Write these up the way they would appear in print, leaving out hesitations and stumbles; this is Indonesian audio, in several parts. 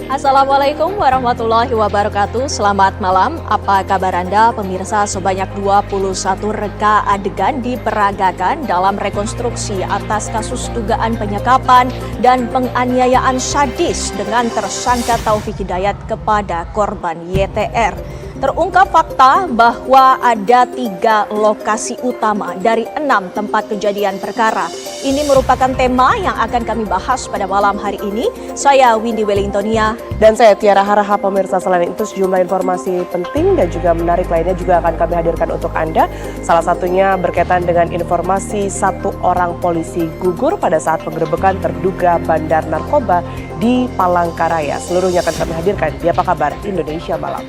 Assalamualaikum warahmatullahi wabarakatuh. Selamat malam. Apa kabar Anda pemirsa? Sebanyak 21 reka adegan diperagakan dalam rekonstruksi atas kasus dugaan penyekapan dan penganiayaan sadis dengan tersangka Taufik Hidayat kepada korban YTR. Terungkap fakta bahwa ada 3 lokasi utama dari 6 tempat kejadian perkara. Ini merupakan tema yang akan kami bahas pada malam hari ini. Saya Windy Wellingtonia. Dan saya Tiara Haraha. Pemirsa, selain itu sejumlah informasi penting dan juga menarik lainnya juga akan kami hadirkan untuk Anda. Salah satunya berkaitan dengan informasi 1 orang polisi gugur pada saat penggerebekan terduga bandar narkoba di Palangkaraya. Seluruhnya akan kami hadirkan di Apa Kabar Indonesia Malam.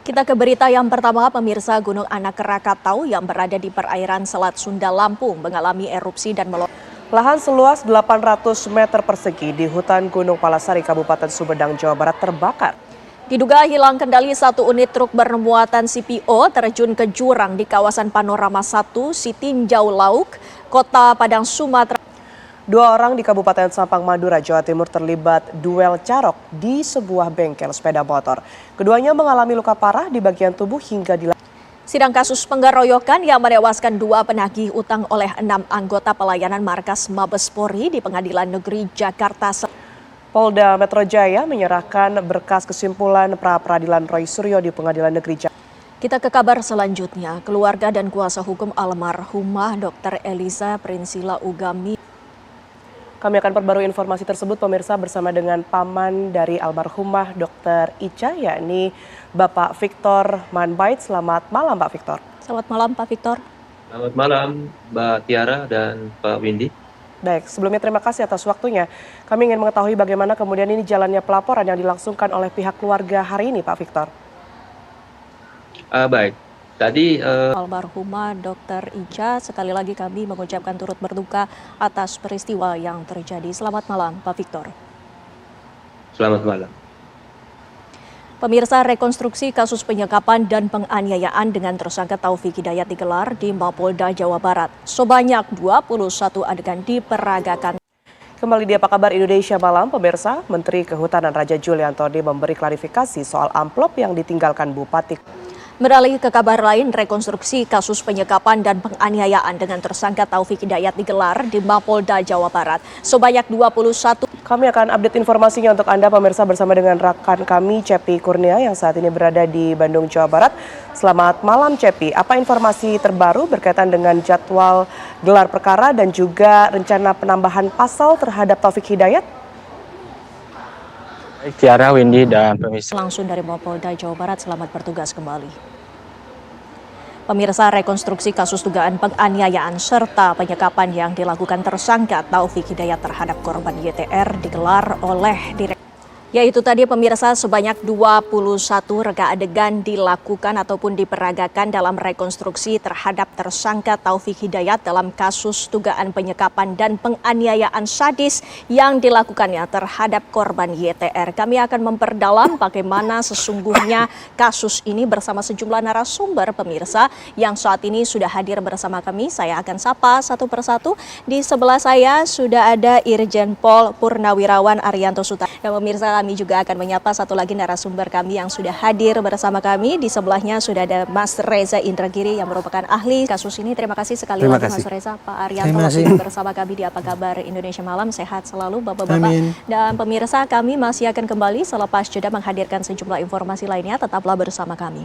Kita ke berita yang pertama, pemirsa. Gunung Anak Krakatau yang berada di perairan Selat Sunda, Lampung mengalami erupsi dan meluap. Lahan seluas 800 meter persegi di hutan Gunung Palasari, Kabupaten Sumedang, Jawa Barat terbakar. Diduga hilang kendali 1 unit truk bermuatan CPO terjun ke jurang di kawasan Panorama 1, Sitinjau Lauk, Kota Padang, Sumatera. 2 orang di Kabupaten Sampang, Madura, Jawa Timur terlibat duel carok di sebuah bengkel sepeda motor. Keduanya mengalami luka parah di bagian tubuh hingga di. Sidang kasus penggeroyokan yang menewaskan 2 penagih utang oleh 6 anggota pelayanan markas Mabes Polri di Pengadilan Negeri Jakarta. Polda Metro Jaya menyerahkan berkas kesimpulan pra-peradilan Roy Suryo di Pengadilan Negeri Jakarta. Kita ke kabar selanjutnya. Keluarga dan kuasa hukum almarhumah Dr. Eliza Prinsila Ugami. Kami akan perbarui informasi tersebut pemirsa bersama dengan paman dari almarhumah Dr. Ica, yakni Bapak Victor Manbait. Selamat malam Pak Victor. Selamat malam Pak Victor. Selamat malam Mbak Tiara dan Pak Windy. Baik, sebelumnya terima kasih atas waktunya. Kami ingin mengetahui bagaimana kemudian ini jalannya pelaporan yang dilangsungkan oleh pihak keluarga hari ini Pak Victor. Baik, tadi Almarhumah Dr. Ica, sekali lagi kami mengucapkan turut berduka atas peristiwa yang terjadi. Selamat malam Pak Victor. Selamat malam. Pemirsa, rekonstruksi kasus penyekapan dan penganiayaan dengan tersangka Taufik Hidayat digelar di Mapolda Jawa Barat. Sebanyak 21 adegan diperagakan. Kembali di Apa Kabar Indonesia Malam, pemirsa. Menteri Kehutanan Raja Juli Antoni memberi klarifikasi soal amplop yang ditinggalkan Bupati. Beralih ke kabar lain, rekonstruksi kasus penyekapan dan penganiayaan dengan tersangka Taufik Hidayat digelar di Mapolda Jawa Barat. Sebanyak 21. Kami akan update informasinya untuk Anda pemirsa bersama dengan rekan kami Cepi Kurnia yang saat ini berada di Bandung, Jawa Barat. Selamat malam Cepi, apa informasi terbaru berkaitan dengan jadwal gelar perkara dan juga rencana penambahan pasal terhadap Taufik Hidayat? Baik, Tiara, Windy, dan pemirsa. Langsung dari Mapolda Jawa Barat, selamat bertugas kembali. Pemirsa, rekonstruksi kasus dugaan penganiayaan serta penyekapan yang dilakukan tersangka Taufik Hidayat terhadap korban YTR digelar oleh Yaitu tadi pemirsa, sebanyak 21 reka adegan dilakukan ataupun diperagakan dalam rekonstruksi terhadap tersangka Taufik Hidayat dalam kasus dugaan penyekapan dan penganiayaan sadis yang dilakukannya terhadap korban YTR. Kami akan memperdalam bagaimana sesungguhnya kasus ini bersama sejumlah narasumber pemirsa yang saat ini sudah hadir bersama kami. Saya akan sapa satu persatu. Di sebelah saya sudah ada Irjen Pol Purnawirawan Arianto Suta. Dan pemirsa, kami juga akan menyapa satu lagi narasumber kami yang sudah hadir bersama kami. Di sebelahnya sudah ada Mas Reza Indragiri yang merupakan ahli kasus ini. Terima kasih sekali lagi Mas Reza. Pak Arianto masih bersama kami di Apa Kabar Indonesia Malam. Sehat selalu Bapak-Bapak. Dan pemirsa, kami masih akan kembali selepas jeda menghadirkan sejumlah informasi lainnya. Tetaplah bersama kami.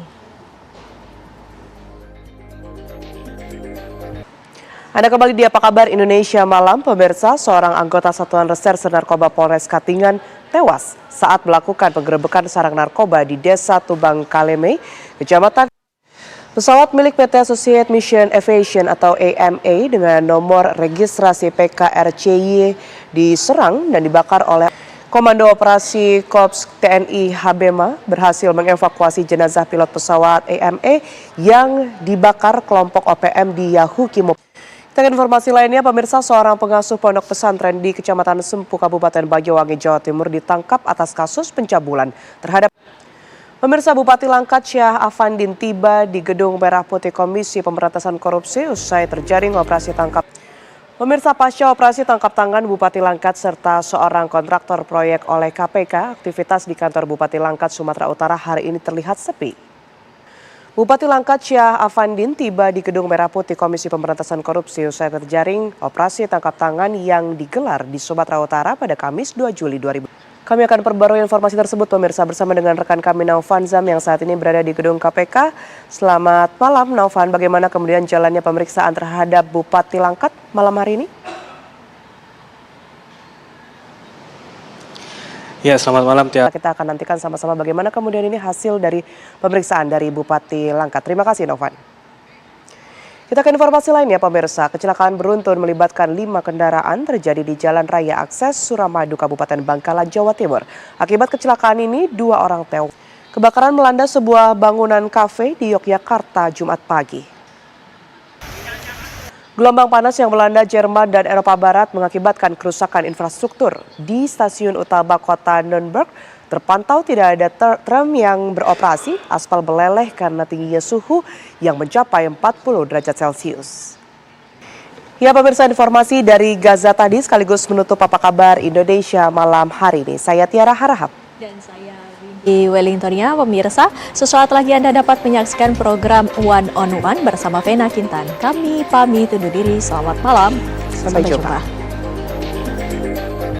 Anda kembali di Apa Kabar Indonesia Malam, pemirsa. Seorang anggota Satuan Reserse Narkoba Polres Katingan tewas saat melakukan penggerebekan sarang narkoba di Desa Tubang Kaleme, Kecamatan. Pesawat milik PT Associate Mission Aviation atau AMA dengan nomor registrasi PKRCY diserang dan dibakar oleh Komando Operasi Korps TNI Habema berhasil mengevakuasi jenazah pilot pesawat AMA yang dibakar kelompok OPM di Yahukimo. Kita ke informasi lainnya, pemirsa, seorang pengasuh pondok pesantren di Kecamatan Sempu, Kabupaten Banyuwangi, Jawa Timur ditangkap atas kasus pencabulan terhadap. Pemirsa, Bupati Langkat Syah Afandin tiba di Gedung Merah Putih Komisi Pemberantasan Korupsi usai terjaring operasi tangkap. Pemirsa, pasca operasi tangkap tangan Bupati Langkat serta seorang kontraktor proyek oleh KPK, aktivitas di kantor Bupati Langkat, Sumatera Utara hari ini terlihat sepi. Bupati Langkat Syah Afandin tiba di Gedung Merah Putih Komisi Pemberantasan Korupsi usai terjaring operasi tangkap tangan yang digelar di Sumatera Utara pada Kamis 2 Juli 2000. Kami akan perbarui informasi tersebut pemirsa bersama dengan rekan kami Naufan Zam yang saat ini berada di Gedung KPK. Selamat malam Naufan, bagaimana kemudian jalannya pemeriksaan terhadap Bupati Langkat malam hari ini? Ya, selamat malam Tia. Kita akan nantikan sama-sama bagaimana kemudian ini hasil dari pemeriksaan dari Bupati Langkat. Terima kasih Naufan. Kita ke informasi lainnya pemirsa, kecelakaan beruntun melibatkan 5 kendaraan terjadi di Jalan Raya Akses Suramadu, Kabupaten Bangkalan, Jawa Timur. Akibat kecelakaan ini 2 orang tewas. Kebakaran melanda sebuah bangunan kafe di Yogyakarta Jumat pagi. Gelombang panas yang melanda Jerman dan Eropa Barat mengakibatkan kerusakan infrastruktur. Di stasiun utama kota Nuremberg terpantau tidak ada tram yang beroperasi, aspal meleleh karena tingginya suhu yang mencapai 40 derajat Celcius. Ya pemirsa, informasi dari Gaza tadi sekaligus menutup Apa Kabar Indonesia malam hari ini. Saya Tiara Harahap. Dan saya di Wellingtonnya, pemirsa. Sesaat lagi Anda dapat menyaksikan program One on One bersama Vena Kintan. Kami pamit undur diri, selamat malam. Sampai jumpa.